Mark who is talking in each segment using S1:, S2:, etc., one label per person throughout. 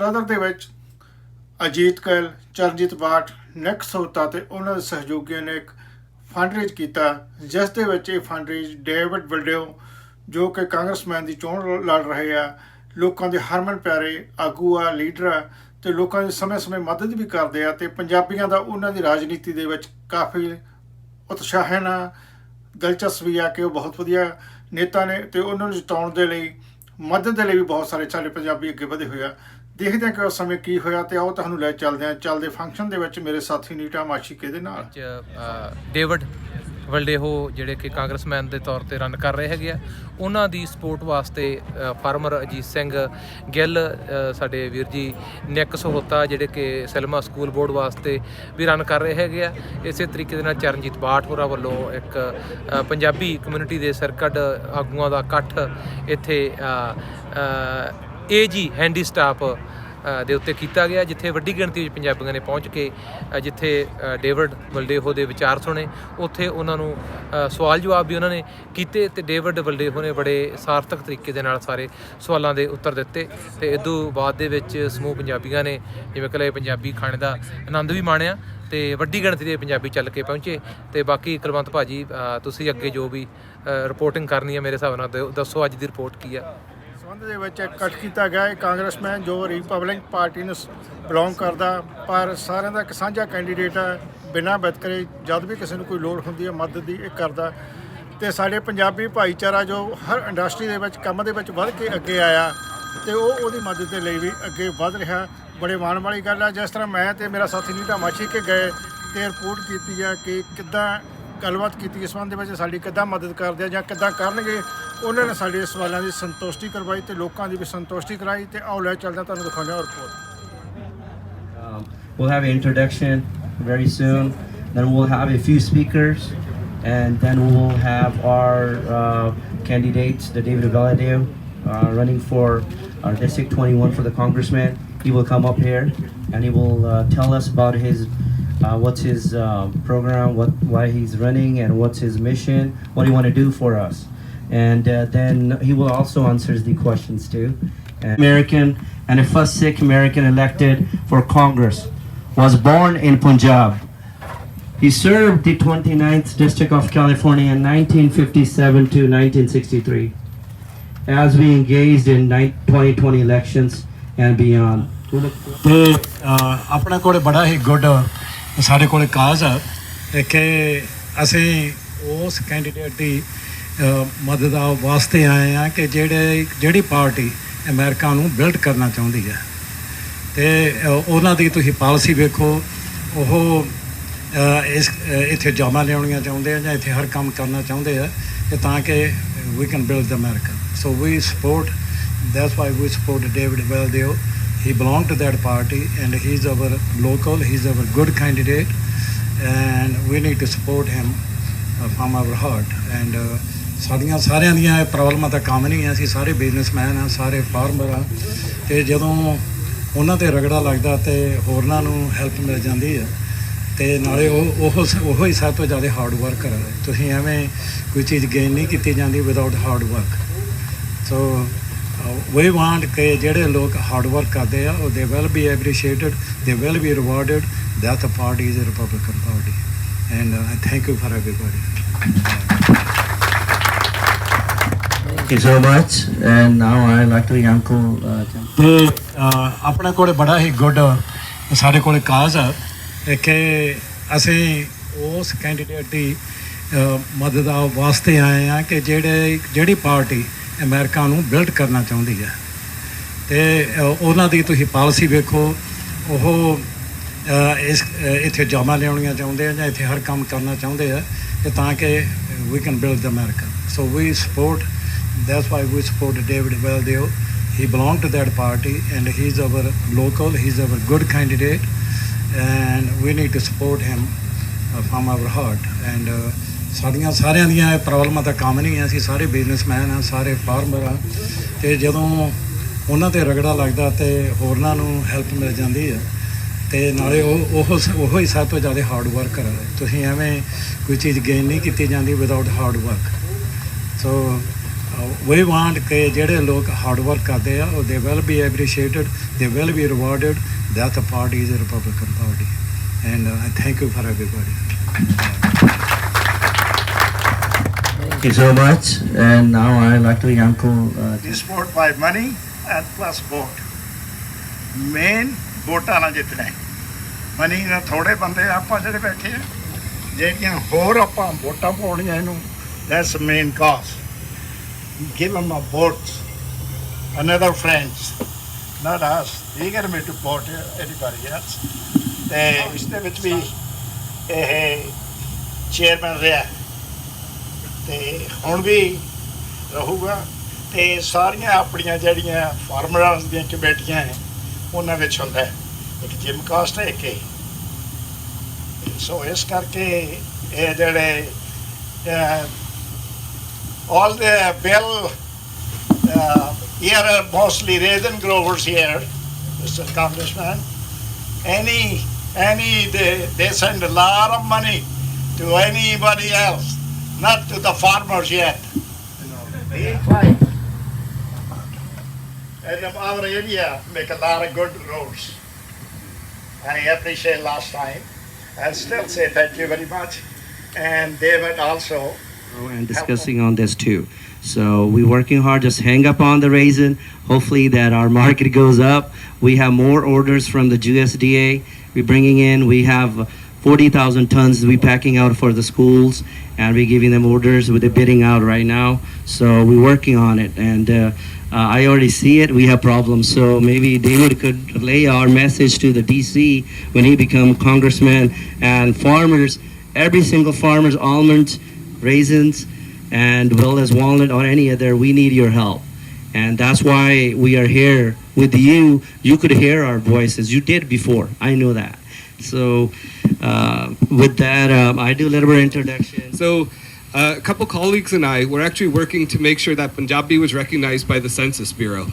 S1: Brother ਦੇ ਵਿੱਚ ਅਜੀਤ ਕੈਲ, ਚਰਨਜੀਤ ਬਾਠ, ਨਿਕ ਸੋਤਾ ਤੇ ਉਹਨਾਂ ਦੇ ਸਹਿਯੋਗੀਆਂ ਨੇ ਇੱਕ ਫੰਡਰੇਜ ਕੀਤਾ, ਜਿਸ ਦੇ ਵਿੱਚ ਇਹ ਫੰਡਰੇਜ ਡੇਵਿਡ ਵਲਡੇਓ ਜੋ ਕਿ ਕਾਂਗਰਸਮੈਨ ਦੀ ਚੋਣ ਲੜ ਰਹੇ ਆ, ਲੋਕਾਂ ਦੇ ਹਰਮਨ ਪਿਆਰੇ ਆਗੂ ਆ, ਲੀਡਰ ਆ ਤੇ ਲੋਕਾਂ ਦੀ ਸਮੇਂ-ਸਮੇਂ ਮਦਦ ਵੀ ਕਰਦੇ ਆ ਤੇ ਪੰਜਾਬੀਆਂ ਦਾ ਉਹਨਾਂ ਦੀ ਰਾਜਨੀਤੀ ਦੇ ਵਿੱਚ ਕਾਫੀ ਉਤਸ਼ਾਹ ਹੈ ਨਾ, ਦਿਲਚਸਪੀ ਆ ਕਿ ਉਹ ਬਹੁਤ ਵਧੀਆ ਨੇਤਾ ਨੇ ਤੇ ਉਹਨਾਂ ਨੂੰ ਜਿਤਾਉਣ ਦੇ ਲਈ ਮਦਦ ਦੇ ਲਈ ਵੀ ਬਹੁਤ ਸਾਰੇ ਸਾਡੇ ਪੰਜਾਬੀ ਅੱਗੇ ਵਧੇ ਹੋਏ ਆ। ਦੇਖਦੇ ਹਾਂ ਕਿ ਉਸ ਸਮੇਂ ਕੀ ਹੋਇਆ ਤੇ ਆਓ ਤੁਹਾਨੂੰ ਲੈ ਚੱਲਦੇ ਫੰਕਸ਼ਨ ਦੇ ਵਿੱਚ ਮੇਰੇ ਸਾਥੀ ਨੀਟਾ ਮਾਛੀਕੇ ਦੇ ਨਾਲ।
S2: ਡੇਵਿਡ ਵਲਡੇਓ ਜਿਹੜੇ ਕਿ ਕਾਂਗਰਸਮੈਨ ਦੇ ਤੌਰ ਤੇ ਰਨ ਕਰ ਰਹੇ ਹੈਗੇ ਆ, ਉਹਨਾਂ ਦੀ ਸਪੋਰਟ ਵਾਸਤੇ ਫਾਰਮਰ ਅਜੀਤ ਸਿੰਘ ਗਿੱਲ, ਸਾਡੇ ਵੀਰ ਜੀ ਨਿਕ ਸੋਤਾ ਜਿਹੜੇ ਕਿ ਸਿਲਮਾ ਸਕੂਲ ਬੋਰਡ ਵਾਸਤੇ ਵੀ ਰਨ ਕਰ ਰਹੇ ਹੈਗੇ ਆ। ਇਸੇ ਤਰੀਕੇ ਦੇ ਨਾਲ ਚਰਨਜੀਤ ਬਾਠ ਹੋਰਾਂ ਵੱਲੋਂ ਇੱਕ ਪੰਜਾਬੀ ਕਮਿਊਨਿਟੀ ਦੇ ਸਰਕਟ ਆਗੂਆਂ ਦਾ ਇਕੱਠ ਇੱਥੇ ਏਜੀ ਹੈਂਡੀ ਸਟਾਫ ਦੇ ਉੱਤੇ ਕੀਤਾ ਗਿਆ, ਜਿੱਥੇ ਵੱਡੀ ਗਿਣਤੀ ਵਿੱਚ ਪੰਜਾਬੀਆਂ ਨੇ ਪਹੁੰਚ ਕੇ ਜਿੱਥੇ ਡੇਵਿਡ ਵਲਡੇਓ ਦੇ ਵਿਚਾਰ ਸੁਣੇ, ਉੱਥੇ ਉਹਨਾਂ ਨੂੰ ਸਵਾਲ ਜਵਾਬ ਵੀ ਉਹਨਾਂ ਨੇ ਕੀਤੇ ਤੇ ਡੇਵਿਡ ਵਲਡੇਓ ਨੇ ਬੜੇ ਸਾਰਥਕ ਤਰੀਕੇ ਦੇ ਨਾਲ ਸਾਰੇ ਸਵਾਲਾਂ ਦੇ ਉੱਤਰ ਦਿੱਤੇ ਤੇ ਇਦੋਂ ਬਾਅਦ ਦੇ ਵਿੱਚ ਸਮੂਹ ਪੰਜਾਬੀਆਂ ਨੇ ਜਿਵੇਂ ਕਿ ਪੰਜਾਬੀ ਖਾਣੇ ਦਾ ਆਨੰਦ ਵੀ ਮਾਣਿਆ ਤੇ ਵੱਡੀ ਗਿਣਤੀ ਦੇ ਪੰਜਾਬੀ ਚੱਲ ਕੇ ਪਹੁੰਚੇ। ਤੇ ਬਾਕੀ ਕੁਲਵੰਤ ਭਾਜੀ ਤੁਸੀਂ ਅੱਗੇ ਜੋ ਵੀ ਰਿਪੋਰਟਿੰਗ ਕਰਨੀ ਹੈ ਮੇਰੇ ਹਿਸਾਬ ਨਾਲ ਦੱਸੋ, ਅੱਜ ਦੀ ਰਿਪੋਰਟ ਕੀ ਆ?
S1: ਸੰਬੰਧ ਦੇ ਵਿੱਚ ਇਕੱਠ ਕੀਤਾ ਗਿਆ ਇਹ ਕਾਂਗਰਸਮੈਨ ਜੋ ਰਿਪਬਲਿਕ ਪਾਰਟੀ ਨੂੰ ਬਿਲੋਂਗ ਕਰਦਾ, ਪਰ ਸਾਰਿਆਂ ਦਾ ਇੱਕ ਸਾਂਝਾ ਕੈਂਡੀਡੇਟ ਹੈ, ਬਿਨਾਂ ਵਿਤਕਰੇ ਜਦ ਵੀ ਕਿਸੇ ਨੂੰ ਕੋਈ ਲੋੜ ਹੁੰਦੀ ਹੈ ਮਦਦ ਦੀ ਇਹ ਕਰਦਾ। ਤੇ ਸਾਡੇ ਪੰਜਾਬੀ ਭਾਈਚਾਰਾ ਜੋ ਹਰ ਇੰਡਸਟਰੀ ਦੇ ਵਿੱਚ ਕੰਮ ਦੇ ਵਿੱਚ ਵੱਧ ਕੇ ਅੱਗੇ ਆਇਆ ਤੇ ਉਹਦੀ ਮਦਦ ਦੇ ਲਈ ਵੀ ਅੱਗੇ ਵੱਧ ਰਿਹਾ, ਬੜੇ ਮਾਣ ਵਾਲੀ ਗੱਲ ਹੈ। ਜਿਸ ਤਰ੍ਹਾਂ ਮੈਂ ਤੇ ਮੇਰਾ ਸਾਥੀ ਨੀਟਾ ਮਾਛੀਕੇ ਗਏ ਤੇ ਰਿਪੋਰਟ ਕੀਤੀ ਆ ਕਿ ਕਿੱਦਾਂ ਗੱਲਬਾਤ ਕੀਤੀ ਇਸ ਸੰਬੰਧ ਦੇ ਵਿੱਚ ਸਾਡੀ ਕਿੱਦਾਂ ਮਦਦ ਕਰਦੇ ਆ ਜਾਂ ਕਿੱਦਾਂ ਕਰਨਗੇ, ਉਹਨਾਂ ਨੇ ਸਾਡੇ ਸਵਾਲਾਂ ਦੀ ਸੰਤੁਸ਼ਟੀ ਕਰਵਾਈ ਤੇ ਲੋਕਾਂ ਦੀ ਵੀ ਸੰਤੁਸ਼ਟੀ ਕਰਾਈ ਤੇ ਆਓ ਲੈ ਚੱਲਦੇ ਤੁਹਾਨੂੰ ਦਿਖਾਉਂਦੇ ਹਾਂ report.
S3: We'll have an introduction very soon, then we'll have a few speakers, and then we'll have our candidates, the David Valadao, running for our District 21 for the congressman. He will come up here and he will tell us about his what's his program, why he's running, and what's his mission, what he want to do for us. And then he will also answer the questions too. American and the first Sikh American elected for Congress, was born in Punjab. He served the 29th District of California in 1957 to 1963 as we engaged in 2020 elections and beyond.
S4: ਤੇ ਆਪਣੇ ਕੋਲ ਬੜਾ ਹੀ good ਸਾਡੇ ਕੋਲ ਕਾਜ਼ ਆ ਕਿ ਅਸੀਂ ਉਸ ਕੈਂਡੀਡੇਟ ਦੀ ਮਦਦ ਵਾਸਤੇ ਆਏ ਆ ਕਿ ਜਿਹੜੀ ਪਾਰਟੀ ਅਮਰੀਕਾ ਨੂੰ ਬਿਲਡ ਕਰਨਾ ਚਾਹੁੰਦੀ ਹੈ ਤੇ ਉਹਨਾਂ ਦੀ ਤੁਸੀਂ ਪਾਲਿਸੀ ਵੇਖੋ, ਉਹ ਇੱਥੇ ਜਾਮਾਂ ਲਿਆਉਣੀਆਂ ਚਾਹੁੰਦੇ ਆ ਜਾਂ ਇੱਥੇ ਹਰ ਕੰਮ ਕਰਨਾ ਚਾਹੁੰਦੇ ਆ ਕਿ ਤਾਂ ਕਿ we can build America. So we support, that's why we support David Valadao. He belonged to that party and he's our local, he's our good candidate and we need to support him from our heart. And ਸਾਰਿਆਂ ਦੀਆਂ ਇਹ ਪ੍ਰੋਬਲਮਾਂ ਤਾਂ ਕੰਮ ਨਹੀਂ ਹੈ, ਅਸੀਂ ਸਾਰੇ ਬਿਜ਼ਨਸਮੈਨ ਆ, ਸਾਰੇ ਫਾਰਮਰ ਆ ਤੇ ਜਦੋਂ ਉਹਨਾਂ ਤੇ ਰਗੜਾ ਲੱਗਦਾ ਤੇ ਹੋਰਨਾਂ ਨੂੰ ਹੈਲਪ ਮਿਲ ਜਾਂਦੀ ਹੈ ਤੇ ਨਾਲੇ ਉਹ ਹੀ ਸਭ ਤੋਂ ਜ਼ਿਆਦਾ ਹਾਰਡ ਵਰਕਰ ਹੈ। ਤੁਸੀਂ ਐਵੇਂ ਕੋਈ ਚੀਜ਼ ਗੇਨ ਨਹੀਂ ਕੀਤੀ ਜਾਂਦੀ without hard work. So we want ਕਿ ਜਿਹੜੇ ਲੋਕ ਹਾਰਡ ਵਰਕ ਕਰਦੇ ਆ ਉਹ they will be appreciated, they will be rewarded. That the party is a Republican party and I thank you for everybody.
S3: Thank you so much. And now I'd like to uncle
S4: ਤੇ ਆਪਣੇ ਕੋਲ ਬੜਾ ਹੀ good ਸਾਡੇ ਕੋਲ ਕਾਜ਼ ਆ ਕਿ ਅਸੀਂ ਉਸ ਕੈਂਡੀਡੇਟ ਦੀ ਮਦਦ ਵਾਸਤੇ ਆਏ ਆ ਕਿ ਜਿਹੜੀ ਪਾਰਟੀ ਅਮਰੀਕਾ ਨੂੰ ਬਿਲਡ ਕਰਨਾ ਚਾਹੁੰਦੀ ਹੈ ਤੇ ਉਹਨਾਂ ਦੀ ਤੁਸੀਂ ਪਾਲਿਸੀ ਵੇਖੋ, ਉਹ ਇੱਥੇ ਜਾਮਾਂ ਲਿਆਉਣੀਆਂ ਚਾਹੁੰਦੇ ਆ ਜਾਂ ਇੱਥੇ ਹਰ ਕੰਮ ਕਰਨਾ ਚਾਹੁੰਦੇ ਆ ਕਿ ਤਾਂ ਕਿ we can build America. So we support, that's why we support David Valadao. He belonged to that party and he's our local, he's our good candidate and we need to support him from our heart. And ਸਾਰਿਆਂ ਦੀਆਂ ਇਹ ਪ੍ਰੋਬਲਮਾਂ ਤਾਂ ਕੰਮ ਨਹੀਂ ਹੈ, ਅਸੀਂ ਸਾਰੇ ਬਿਜ਼ਨਸਮੈਨ ਆ, ਸਾਰੇ ਫਾਰਮਰ ਆ ਤੇ ਜਦੋਂ ਉਹਨਾਂ ਤੇ ਰਗੜਾ ਲੱਗਦਾ ਤੇ ਹੋਰਨਾਂ ਨੂੰ ਹੈਲਪ ਮਿਲ ਜਾਂਦੀ ਹੈ ਤੇ ਨਾਲੇ ਉਹ ਹੀ ਸਭ ਤੋਂ ਜ਼ਿਆਦਾ ਹਾਰਡ ਵਰਕਰ ਹੈ। ਤੁਸੀਂ ਐਵੇਂ ਕੋਈ ਚੀਜ਼ ਗੇਨ ਨਹੀਂ ਕੀਤੀ ਜਾਂਦੀ without hard work. So we want कि ਜਿਹੜੇ ਲੋਕ ਹਾਰਡ ਵਰਕ ਕਰਦੇ ਆ they will be appreciated, they will be rewarded. That party is a Republican Party, and I thank you for everybody.
S3: Thank you so much. And now I'd like to Uncle.
S5: We support by money and plus vote. Main ਵੋਟਾਂ ਨਾਲ ਜਿੱਤਣਾ ਹੈ। Money ਨਾਲ ਥੋੜੇ ਬੰਦੇ ਆਪਾਂ ਜਿਹੜੇ ਬੈਠੇ ਆ ਜਿਹੜੀਆਂ ਹੋਰ ਆਪਾਂ ਵੋਟਾਂ ਪਾਉਣੀਆਂ ਇਹਨੂੰ that's the main cause. Give them a vote. Another friends, not us. They get me to vote anybody else. ਤੇ ਇਸ ਦੇ ਵਿੱਚ ਵੀ ਇਹ ਚੇਅਰਮੈਨ ਰਿਹਾ ਤੇ ਹੁਣ ਵੀ ਰਹੂਗਾ ਤੇ ਸਾਰੀਆਂ ਆਪਣੀਆਂ ਜਿਹੜੀਆਂ ਫਾਰਮਰਸ ਦੀਆਂ ਕਮੇਟੀਆਂ ਹੈ ਉਹਨਾਂ ਵਿੱਚ ਹੁੰਦਾ ਇੱਕ ਜਿਮ ਕਾਸਟ ਹੈ ਕਿ ਸੋ ਇਸ ਕਰਕੇ ਇਹ ਜਿਹੜੇ all the bell here are mostly raisin growers here, Mr. Congressman. They send a lot of money to anybody else, not to the farmers yet. And our area make a lot of good roads. I appreciate last time. I'll still say thank you very much. And David also.
S3: And discussing on this too. So we're working hard, just hang up on the raisin. Hopefully that our market goes up. We have more orders from the USDA. We're bringing in, we have 40,000 tons we're packing out for the schools, and we're giving them orders with the bidding out right now. So we're working on it, and I already see it. We have problems. So maybe David could relay our message to the DC when he becomes congressman, and farmers, every single farmer's almonds, raisins, and well as walnut or any other, we need your help. And that's why we are here with you. You could hear our voices. You did before. I know that. So with that, I do a little bit of introduction.
S6: So a couple colleagues and I were actually working to make sure that Punjabi was recognized by the Census Bureau.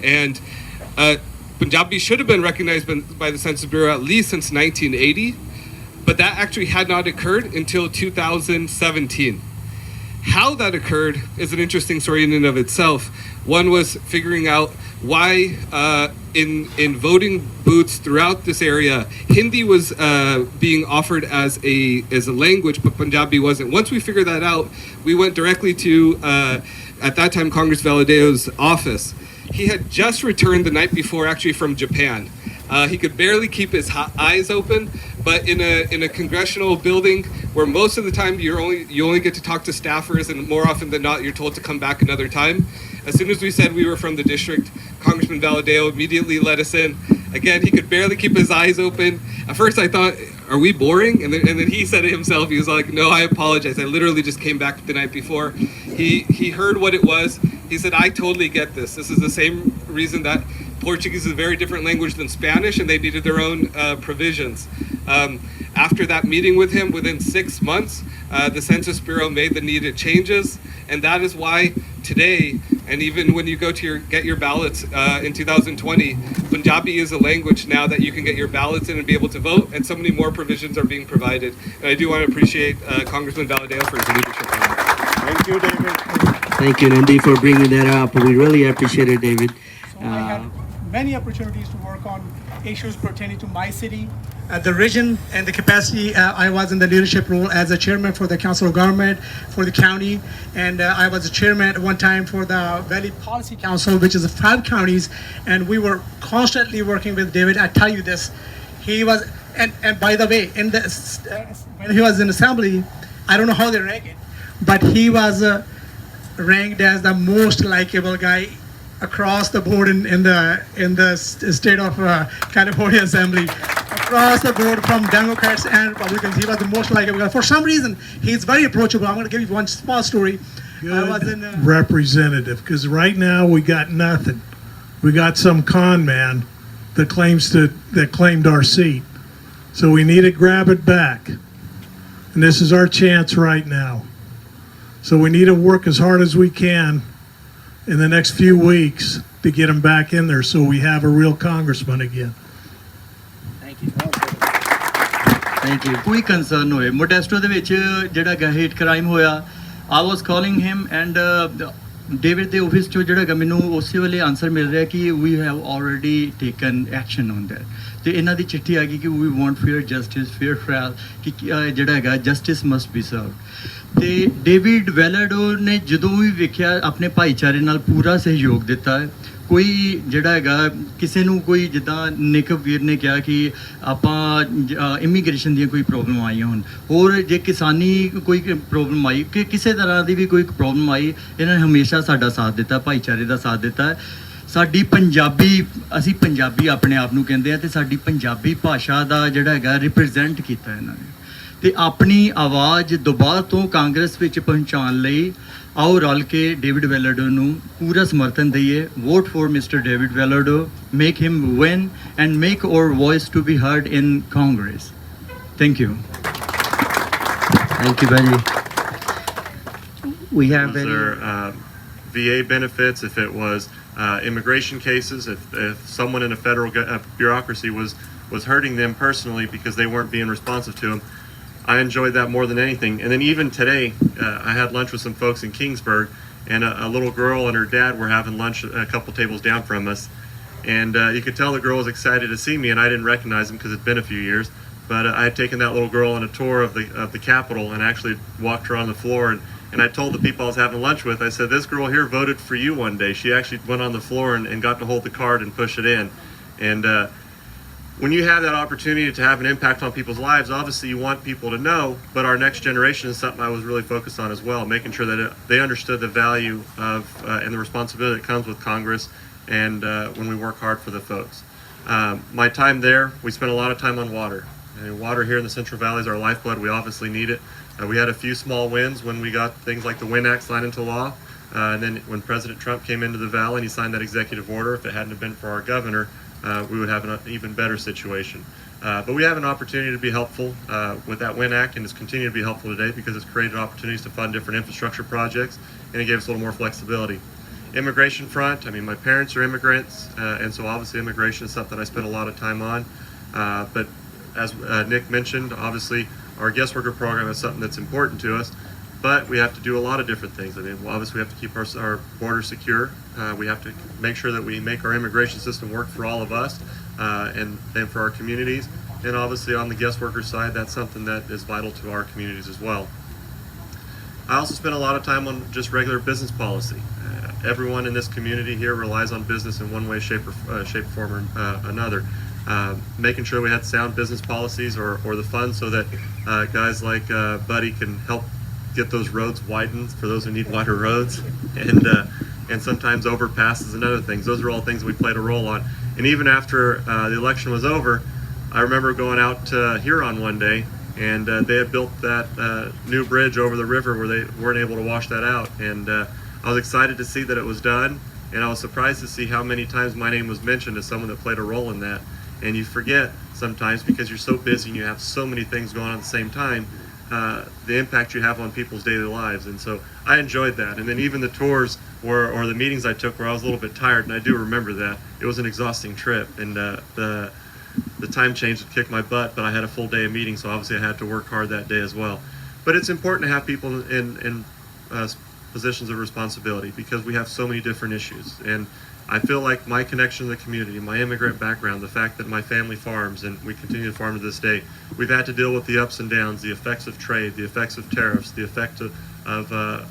S6: And Punjabi should have been recognized by the Census Bureau at least since 1980. But that actually had not occurred until 2017. How that occurred is an interesting story in and of itself. One was figuring out why in voting booths throughout this area, Hindi was being offered as a language, but Punjabi wasn't. Once we figured that out, we went directly to, at that time, Congress Valadao's office. He had just returned the night before actually from Japan. He could barely keep his eyes open, but in a congressional building where most of the time you only get to talk to staffers, and more often than not you're told to come back another time. As soon as we said we were from the district, Congressman Valadao immediately let us in. Again, he could barely keep his eyes open. At first I thought, are we boring? And then he said it himself. He was like, no, I apologize. I literally just came back the night before. He heard what it was. He said, I totally get this. This is the same reason that Portuguese is a very different language than Spanish, and they needed their own provisions. After that meeting with him, within 6 months, the Census Bureau made the needed changes, and that is why today, and even when you go to get your ballots in 2020, Punjabi is a language now that you can get your ballots in and be able to vote, and so many more provisions are being provided. And I do want to appreciate Congressman Valadao for his leadership on that.
S5: Thank you, David.
S3: Thank you, Nandi, for bringing that up. We really appreciate it, David.
S7: So I had many opportunities to work on issues pertaining to my city. At the region and the capacity, I was in the leadership role as a chairman for the council of government for the county, and I was a chairman at one time for the Valley Policy Council, which is 5 counties, and we were constantly working with David. I tell you this, he was, and by the way, when he was in assembly, I don't know how they rank it, but he was ranked as the most likable guy across the board in the state of California Assembly. Across the board, from Democrats and Republicans, he was the most likable guy. For some reason, he's very approachable. I'm going to give you one small story.
S8: Good representative, because right now we got nothing. We got some con man that claimed our seat. So we need to grab it back. And this is our chance right now. So we need to work as hard as we can in the next few weeks to get him back in there so we have a real congressman again.
S3: Thank you. Thank you.
S9: कोई concern होए मोडेस्टो दे विच जेड़ा hate crime होया I was calling him and David ਦੇ office ਚੋਂ ਜਿਹੜਾ ਹੈਗਾ ਮੈਨੂੰ ਉਸੇ ਵੇਲੇ ਆਨਸਰ ਮਿਲ ਰਿਹਾ ਕਿ we have already taken action on that, ਤੇ ਇਹਨਾਂ ਦੀ ਚਿੱਠੀ ਆ ਗਈ ਕਿ we want fair justice, fair trial, ਕਿ ਜਿਹੜਾ ਹੈਗਾ ਜਸਟਿਸ ਮਸਟ ਬੀ ਸਰਵਡ। ਤੇ ਡੇਵਿਡ ਵੈਲਾਡੋ ਨੇ ਜਦੋਂ ਵੀ ਵੇਖਿਆ ਆਪਣੇ ਭਾਈਚਾਰੇ ਨਾਲ ਪੂਰਾ ਸਹਿਯੋਗ ਦਿੱਤਾ ਹੈ। ਕੋਈ ਜਿਹੜਾ ਹੈਗਾ ਕਿਸੇ ਨੂੰ ਕੋਈ ਜਿੱਦਾਂ ਨਿਕ ਵੀਰ ਨੇ ਕਿਹਾ ਕਿ ਆਪਾਂ ਇਮੀਗ੍ਰੇਸ਼ਨ ਦੀਆਂ ਕੋਈ ਪ੍ਰੋਬਲਮ ਆਈਆਂ ਹੋਣ, ਹੋਰ ਜੇ ਕਿਸਾਨੀ ਕੋਈ ਪ੍ਰੋਬਲਮ ਆਈ, ਕਿ ਕਿਸੇ ਤਰ੍ਹਾਂ ਦੀ ਵੀ ਕੋਈ ਪ੍ਰੋਬਲਮ ਆਈ, ਇਹਨਾਂ ਨੇ ਹਮੇਸ਼ਾ ਸਾਡਾ ਸਾਥ ਦਿੱਤਾ, ਭਾਈਚਾਰੇ ਦਾ ਸਾਥ ਦਿੱਤਾ। ਸਾਡੀ ਪੰਜਾਬੀ, ਅਸੀਂ ਪੰਜਾਬੀ ਆਪਣੇ ਆਪ ਨੂੰ ਕਹਿੰਦੇ ਆ, ਤੇ ਸਾਡੀ ਪੰਜਾਬੀ ਭਾਸ਼ਾ ਦਾ ਜਿਹੜਾ ਹੈਗਾ ਰਿਪਰੈਜ਼ੈਂਟ ਕੀਤਾ ਇਹਨਾਂ ਨੇ, ਤੇ ਆਪਣੀ ਆਵਾਜ਼ ਦੁਬਾਰਾ ਤੋਂ ਕਾਂਗਰਸ ਵਿੱਚ ਪਹੁੰਚਾਉਣ ਲਈ ਆਓ ਰਲ ਕੇ ਡੇਵਿਡ ਵੈਲਾਡੋ ਨੂੰ ਪੂਰਾ ਸਮਰਥਨ ਦਈਏ। Vote for mister David Valadao, make him win and make our voice to be heard in Congress. Thank you.
S3: Thank you, Benji. We have any...
S10: VA benefits, if it was immigration cases, if someone in a federal bureaucracy was hurting them personally because they weren't being responsive to them, I enjoyed that more than anything. And then even today, I had lunch with some folks in Kingsburg, and a little girl and her dad were having lunch a couple tables down from us. And you could tell the girl was excited to see me, and I didn't recognize him because it's been a few years. But I had taken that little girl on a tour of the Capitol and actually walked her on the floor. And I told the people I was having lunch with, I said, this girl here voted for you one day. She actually went on the floor and got to hold the card and push it in. And when you have that opportunity to have an impact on people's lives, obviously you want people to know, but our next generation is something I was really focused on as well, making sure that they understood the value of and the responsibility that comes with Congress and when we work hard for the folks. My time there, we spent a lot of time on water. And water here in the Central Valley is our lifeblood. We obviously need it. We had a few small wins when we got things like the WIN Act signed into law. And then when President Trump came into the Valley and he signed that executive order, if it hadn't have been for our governor, we would have an even better situation. But we have an opportunity to be helpful with that WIN Act, and it's continued to be helpful today because it's created opportunities to fund different infrastructure projects, and it gave us a little more flexibility. Immigration front, I mean, my parents are immigrants, and so obviously immigration is something I spend a lot of time on. But as Nick mentioned, obviously our guest worker program is something that's important to us. But we have to do a lot of different things. I mean, obviously we have to keep our border secure. We have to make sure that we make our immigration system work for all of us and for our communities. And obviously on the guest worker side, that's something that is vital to our communities as well. I also spend a lot of time on just regular business policy. Everyone in this community here relies on business in one way, shape, form, or another. Making sure we had sound business policies or the funds so that guys like Buddy can help get those roads widened for those who need wider roads, and sometimes overpasses and other things. Those are all things we played a role on. And even after the election was over, I remember going out to Huron one day, and they had built that new bridge over the river where they weren't able to wash that out. And I was excited to see that it was done, and I was surprised to see how many times my name was mentioned as someone that played a role in that. And you forget sometimes because you're so busy and you have so many things going on at the same time, the impact you have on people's daily lives. And so I enjoyed that. And then even the tours or the meetings I took where I was a little bit tired, and I do remember that. It was an exhausting trip, and the time change had kicked my butt, but I had a full day of meetings, so obviously I had to work hard that day as well. But it's important to have people in positions of responsibility because we have so many different issues. And I feel like my connection to the community, my immigrant background, the fact that my family farms and we continue to farm to this day, we've had to deal with the ups and downs, the effects of trade, the effects of tariffs, the effect of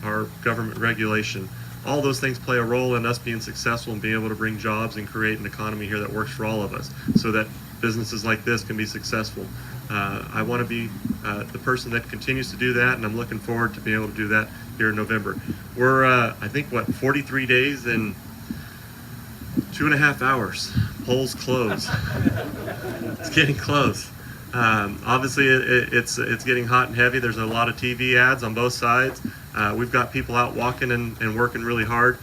S10: our government regulation. All those things play a role in us being successful and being able to bring jobs and create an economy here that works for all of us so that businesses like this can be successful. I want to be the person that continues to do that, and I'm looking forward to being able to do that here in November. We're, I think, 43 days and 2.5 hours. Polls close. It's getting close. Obviously, it's getting hot and heavy. There's a lot of TV ads on both sides. We've got people out walking and working really hard.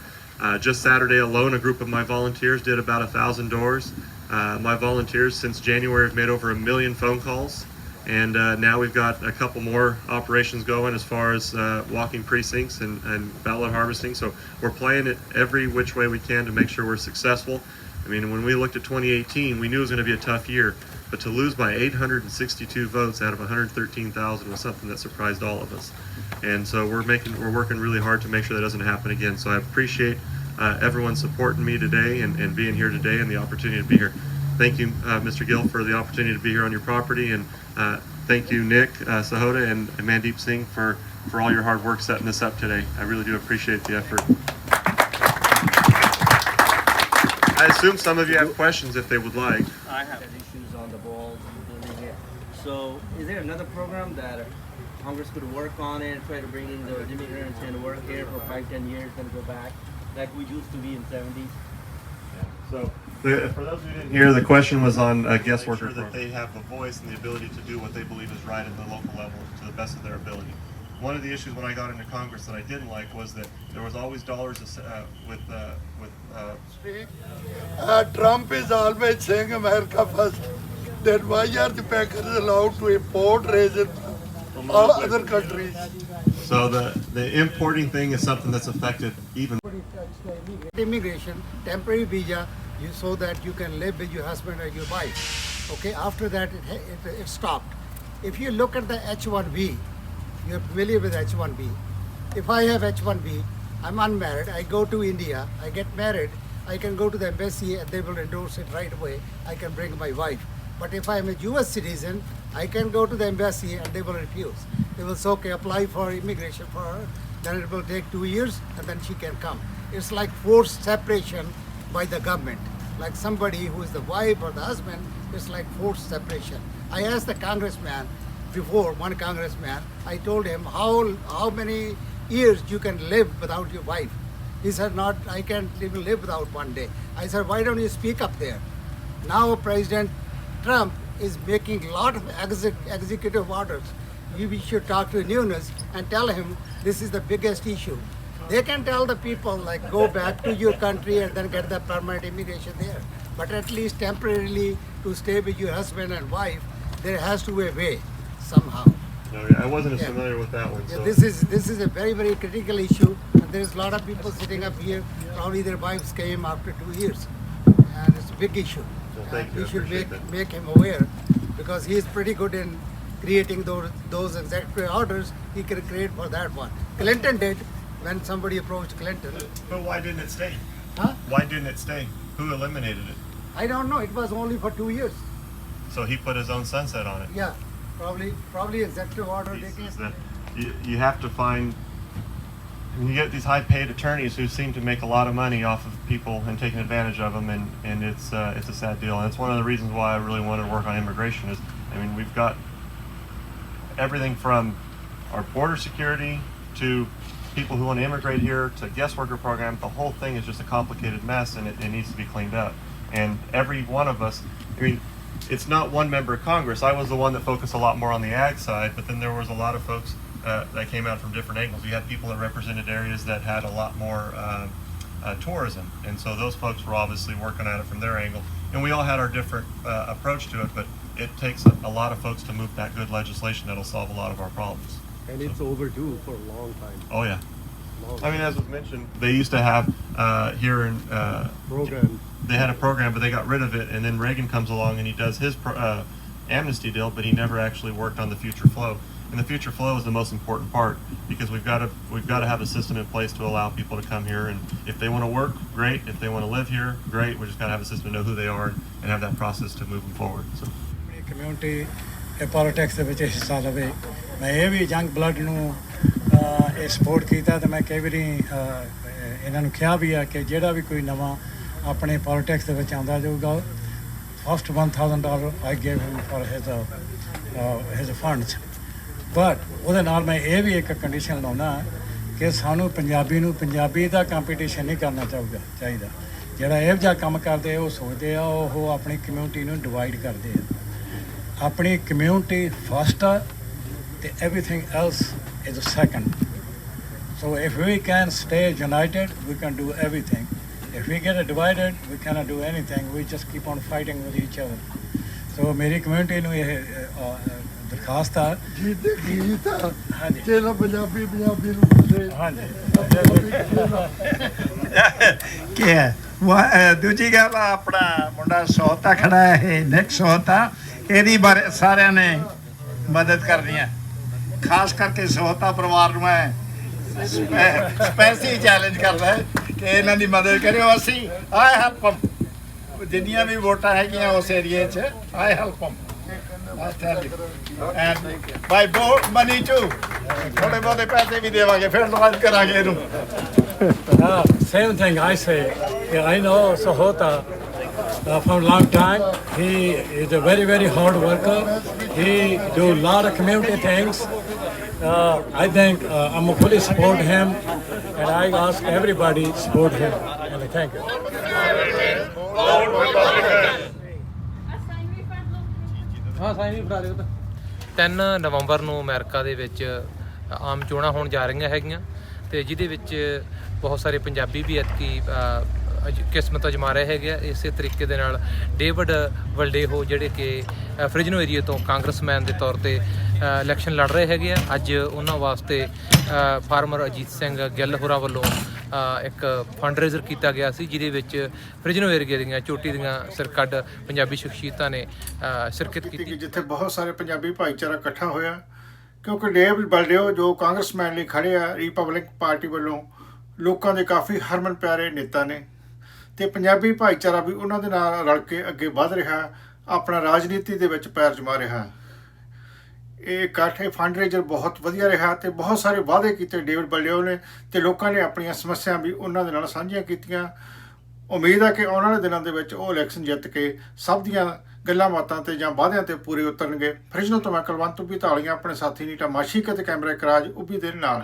S10: Just Saturday alone, a group of my volunteers did about 1,000 doors. My volunteers since January have made over 1 million phone calls. And now we've got a couple more operations going as far as walking precincts and ballot harvesting. So we're playing it every which way we can to make sure we're successful. I mean, when we looked at 2018, we knew it was going to be a tough year. but to lose by 862 votes out of 113,000 was something that surprised all of us. And so we're working really hard to make sure that doesn't happen again. So I appreciate everyone supporting me today and being here today and the opportunity to be here. Thank you, Mr. Gill, for the opportunity to be here on your property, and thank you, Nick Sahota and Mandeep Singh, for all your hard work setting this up today. I really do appreciate the effort. I assume some of you have questions if they would like.
S3: I have issues on the ball building it. So is there another program that Congress could work on it, try to bring in the immigrants and work here for 5-10 years, then go back, like we used to be in 70s?
S10: So for those who didn't hear, the question was on guest worker, that they have the voice and the ability to do what they believe is right at the local level to the best of their ability. One of the issues when I got into Congress that I didn't like was that there was always dollars with
S5: Trump is always saying America first. Then why are the packers allowed to import raisins from all other countries?
S10: So the importing thing is something that's affected even.
S11: Immigration, temporary visa, so that you can live with your husband or your wife. Okay, after that it stopped. If you look at the H1B, you're familiar with H1B. If I have H1B, I'm unmarried, I go to India, I get married, I can go to the embassy and they will endorse it right away. I can bring my wife. But if I'm a US citizen, I can go to the embassy and they will refuse. They will say, okay, apply for immigration for her, then it will take 2 years and then she can come. It's like forced separation by the government. Like somebody who is the wife or the husband, it's like forced separation. I asked the congressman before, one congressman, I told him how many years you can live without your wife. He said, not, I can't even live without one day. I said, why don't you speak up there? Now President Trump is making a lot of executive orders. We should talk to Nunes and tell him this is the biggest issue. They can tell the people like go back to your country and then get the permanent immigration there. But at least temporarily to stay with your husband and wife, there has to be a way somehow.
S10: Okay, I wasn't as familiar with that one.
S11: Yeah,
S10: So.
S11: this is a very, very critical issue. And there's a lot of people sitting up here, probably their wives came after 2 years. And it's a big issue.
S10: Well, thank you.
S11: We
S10: I
S11: should
S10: appreciate that.
S11: make him aware because he's pretty good in creating those executive orders. He can create for that one. Clinton did when somebody approached Clinton.
S10: But why didn't it stay?
S11: Huh?
S10: Why didn't it stay? Who eliminated it?
S11: I don't know. It was only for 2 years.
S10: So he put his own sunset on it.
S11: Yeah, probably executive order. They
S10: Is
S11: can.
S10: that you have to find. You get these high-paid attorneys who seem to make a lot of money off of people and taking advantage of them, and it's a sad deal. And it's one of the reasons why I really wanted to work on immigration. Is I mean we've got everything from our border security to people who want to immigrate here to guest worker program. The whole thing is just a complicated mess, and it needs to be cleaned up. And every one of us, I mean, it's not one member of Congress. I was the one that focused a lot more on the ag side, but then there was a lot of folks that came out from different angles. We had people that represented areas that had a lot more tourism, and so those folks were obviously working at it from their angle. And we all had our different approach to it, but it takes a lot of folks to move that good legislation that'll solve a lot of our problems.
S12: And it's overdue for a long time.
S10: Oh yeah. I mean, as was mentioned, they used to have here in
S12: Program.
S10: They had a program, but they got rid of it. And then Reagan comes along and he does his amnesty deal, but he never actually worked on the future flow. And the future flow is the most important part because we've got to have a system in place to allow people to come here. And if they want to work, great. If they want to live here, great. We just got to have a system to know who they are and have that process to move them forward. So.
S4: Community politics ਦੇ ਵਿੱਚ ਹਿੱਸਾ ਲਵੇ ਮੈਂ ਇਹ ਵੀ young blood ਨੂੰ ਇਹ support ਕੀਤਾ ਤੇ ਮੈਂ ਕਈ ਵਾਰੀ ਇਹਨਾਂ ਨੂੰ ਕਿਹਾ ਵੀ ਆ ਕਿ ਜਿਹੜਾ ਵੀ ਕੋਈ ਨਵਾਂ ਆਪਣੇ ਪੋਲਿਟਿਕਸ ਦੇ ਵਿੱਚ ਆਉਂਦਾ ਜਾਊਗਾ first $1,000 I gave him for his funds but ਉਹਦੇ ਨਾਲ ਮੈਂ ਇਹ ਵੀ ਇੱਕ ਕੰਡੀਸ਼ਨ ਲਾਉਣਾ ਕਿ ਸਾਨੂੰ ਪੰਜਾਬੀ ਦਾ ਕੰਪੀਟੀਸ਼ਨ ਨਹੀਂ ਕਰਨਾ ਚਾਹੀਦਾ ਜਿਹੜਾ ਇਹੋ ਜਿਹਾ ਕੰਮ ਕਰਦੇ ਉਹ ਸੋਚਦੇ ਆ ਉਹ ਆਪਣੀ ਕਮਿਊਨਿਟੀ ਨੂੰ ਡਿਵਾਈਡ ਕਰਦੇ ਆ ਆਪਣੀ ਕਮਿਊਨਿਟੀ ਫਸਟ ਆ ਤੇ everything else is a second. So if we can stay united, we can do everything. If we get divided, we cannot do anything. We just keep on fighting with each other. So मेरी community ਨੂੰ ਇਹ ਦਰਖਾਸਤ ਆ
S5: ਚਲੋ ਪੰਜਾਬੀ ਨੂੰ ਪੁੱਛੇ
S4: ਹਾਂਜੀ
S5: ਕੀ ਹੈ ਦੂਜੀ ਗੱਲ ਆਪਣਾ ਮੁੰਡਾ ਸੌਤਾ ਖੜਾ ਹੈ ਨੈਕ ਸੌਤਾ ਇਹਦੀ ਬਾਰੇ ਸਾਰਿਆਂ ਨੇ ਮਦਦ ਕਰਨੀ ਹੈ। ਖਾਸ ਕਰਕੇ ਸਹੋਤਾ ਪਰਿਵਾਰ ਨੂੰ ਮੈਂ ਸਪੈਸ਼ਲੀ ਚੈਲੰਜ ਕਰਦਾ ਹੈ ਕਿ ਇਹਨਾਂ ਦੀ ਮਦਦ ਕਰਿਓ। ਅਸੀਂ ਆਈ ਹੈਲਪ ਜਿੰਨੀਆਂ ਵੀ ਵੋਟਾਂ ਹੈਗੀਆਂ ਉਸ ਏਰੀਏ 'ਚ I help and buy vote money to ਥੋੜੇ ਬਹੁਤੇ ਪੈਸੇ ਵੀ ਦੇਵਾਂਗੇ ਫਿਰ ਲਾਂਚ ਕਰਾਂਗੇ ਇਹਨੂੰ।
S4: Same thing I say. Yeah, I know Sahota from a long time. He is a very, very hard worker. He do a lot of community things. I think I'm a fully support him, and I ask everybody support him. And thank you.
S2: ਹਾਂ sign ਵੀ ਫੜਾ ਦਿਓ ਤਾਂ 3 ਨਵੰਬਰ ਨੂੰ America ਦੇ ਵਿੱਚ ਆਮ ਚੋਣਾਂ ਹੋਣ ਜਾ ਰਹੀਆਂ ਹੈਗੀਆਂ ਤੇ ਜਿਹਦੇ ਵਿੱਚ ਬਹੁਤ ਸਾਰੇ ਪੰਜਾਬੀ ਵੀ ਐਤਕੀ ਕਿਸਮਤ ਅਜਮਾ ਰਹੇ ਹੈਗੇ ਆ। ਇਸੇ ਤਰੀਕੇ ਦੇ ਨਾਲ ਡੇਵਿਡ ਵਲਡੇਹੋ ਜਿਹੜੇ ਕਿ ਫ੍ਰਿਜਨੋ ਏਰੀਏ ਤੋਂ ਕਾਂਗਰਸਮੈਨ ਦੇ ਤੌਰ ਤੇ ਇਲੈਕਸ਼ਨ ਲੜ ਰਹੇ ਹੈਗੇ ਆ। ਅੱਜ ਉਹਨਾਂ ਵਾਸਤੇ ਫਾਰਮਰ ਅਜੀਤ ਸਿੰਘ ਗਿੱਲ ਹੋਰਾਂ ਵੱਲੋਂ ਇੱਕ ਫੰਡਰੇਜ਼ਰ ਕੀਤਾ ਗਿਆ ਸੀ ਜਿਹਦੇ ਵਿੱਚ ਫ੍ਰਿਜਨੋ ਏਰੀਏ ਦੀਆਂ ਚੋਟੀ ਦੀਆਂ ਸਿਰਕੱਢ ਪੰਜਾਬੀ ਸ਼ਖਸੀਅਤਾਂ ਨੇ ਸ਼ਿਰਕਤ ਕੀਤੀ,
S1: ਜਿੱਥੇ ਬਹੁਤ ਸਾਰੇ ਪੰਜਾਬੀ ਭਾਈਚਾਰਾ ਇਕੱਠਾ ਹੋਇਆ ਕਿਉਂਕਿ ਡੇਵਿਡ ਵਲਡੇਓ ਜੋ ਕਾਂਗਰਸਮੈਨ ਲਈ ਖੜੇ ਆ ਰਿਪਬਲਿਕ ਪਾਰਟੀ ਵੱਲੋਂ ਲੋਕਾਂ ਦੇ ਕਾਫੀ ਹਰਮਨ ਪਿਆਰੇ ਨੇਤਾ ਨੇ ਤੇ ਪੰਜਾਬੀ ਭਾਈਚਾਰਾ ਵੀ ਉਹਨਾਂ ਦੇ ਨਾਲ ਰਲ ਕੇ ਅੱਗੇ ਵਧ ਰਿਹਾ, ਆਪਣਾ ਰਾਜਨੀਤੀ ਦੇ ਵਿੱਚ ਪੈਰ ਜਮਾ ਰਿਹਾ। ਇਹ ਇਕੱਠ ਫੰਡਰੇਜ਼ਰ ਬਹੁਤ ਵਧੀਆ ਰਿਹਾ ਤੇ ਬਹੁਤ ਸਾਰੇ ਵਾਅਦੇ ਕੀਤੇ ਡੇਵਿਡ ਵਲਡੇਓ ਨੇ ਤੇ ਲੋਕਾਂ ਨੇ ਆਪਣੀਆਂ ਸਮੱਸਿਆ ਵੀ ਉਹਨਾਂ ਦੇ ਨਾਲ ਸਾਂਝੀਆਂ ਕੀਤੀਆਂ। ਉਮੀਦ ਹੈ ਕਿ ਆਉਣ ਵਾਲੇ ਦਿਨਾਂ ਦੇ ਵਿੱਚ ਉਹ ਇਲੈਕਸ਼ਨ ਜਿੱਤ ਕੇ ਸਭ ਦੀਆਂ ਗੱਲਾਂ ਬਾਤਾਂ ਤੇ ਜਾਂ ਵਾਅਦਿਆਂ ਤੇ ਪੂਰੇ ਉਤਰਨਗੇ। ਫ੍ਰਿਜਨੋ ਤੋਂ ਮੈਂ ਕੁਲਵੰਤ ਉੱਭੀ ਧਾਲੀਆਂ ਆਪਣੇ ਸਾਥੀ ਨੀਟਾ ਮਾਛੀਕੇ ਤੇ ਕੈਮਰਾ ਕਰਾਜ ਉੱਭੀ ਦੇ ਨਾਲ।